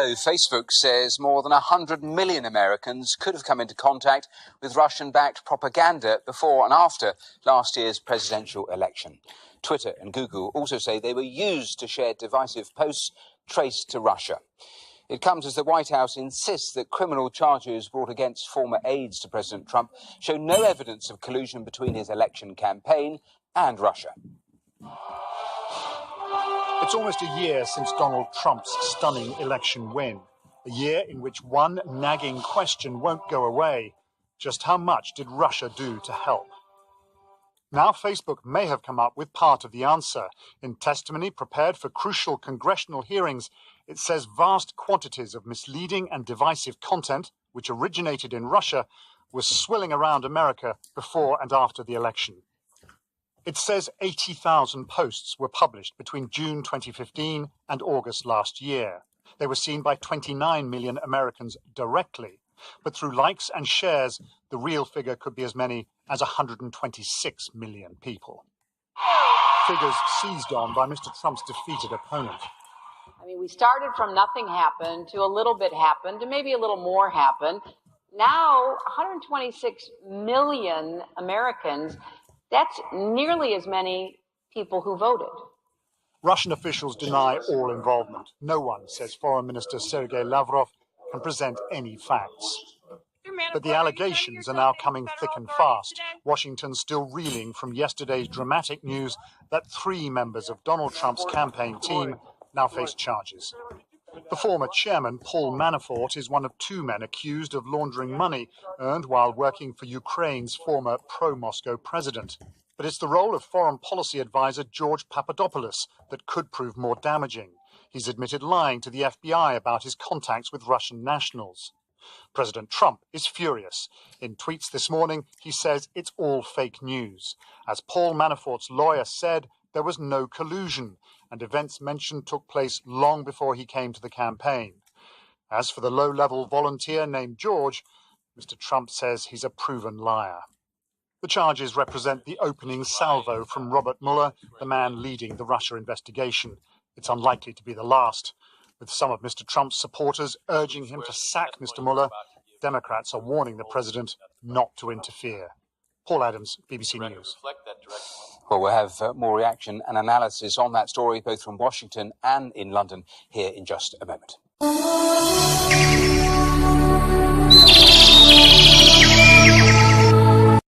though Facebook says more than 100 million Americans could have come into contact with Russian-backed propaganda before and after last year's presidential election. Twitter and Google also say they were used to share divisive posts traced to Russia. It comes as the White House insists that criminal charges brought against former aides to President Trump show no evidence of collusion between his election campaign and Russia. It's almost a year since Donald Trump's stunning election win. A year in which one nagging question won't go away. Just how much did Russia do to help? Now Facebook may have come up with part of the answer. In testimony prepared for crucial congressional hearings, it says vast quantities of misleading and divisive content, which originated in Russia, was swilling around America before and after the election. It says 80,000 posts were published between June 2015 and August last year. They were seen by 29 million Americans directly. But through likes and shares, the real figure could be as many as 126 million people. Figures seized on by Mr. Trump's defeated opponent. I mean, we started from nothing happened to a little bit happened to maybe a little more happened. Now, 126 million Americans, that's nearly as many people who voted. Russian officials deny all involvement. No one, says Foreign Minister Sergei Lavrov, can present any facts. But the allegations are now coming thick and fast. Washington still reeling from yesterday's dramatic news that 3 members of Donald Trump's campaign team now face charges. The former chairman, Paul Manafort, is one of 2 men accused of laundering money earned while working for Ukraine's former pro-Moscow president. But it's the role of foreign policy advisor George Papadopoulos that could prove more damaging. He's admitted lying to the FBI about his contacts with Russian nationals. President Trump is furious. In tweets this morning, he says it's all fake news. As Paul Manafort's lawyer said, there was no collusion, and events mentioned took place long before he came to the campaign. As for the low-level volunteer named George, Mr. Trump says he's a proven liar. The charges represent the opening salvo from Robert Mueller, the man leading the Russia investigation. It's unlikely to be the last. With some of Mr. Trump's supporters urging him to sack Mr. Mueller, Democrats are warning the president not to interfere. Paul Adams, BBC News. Well, we'll have more reaction and analysis on that story, both from Washington and in London, here in just a moment.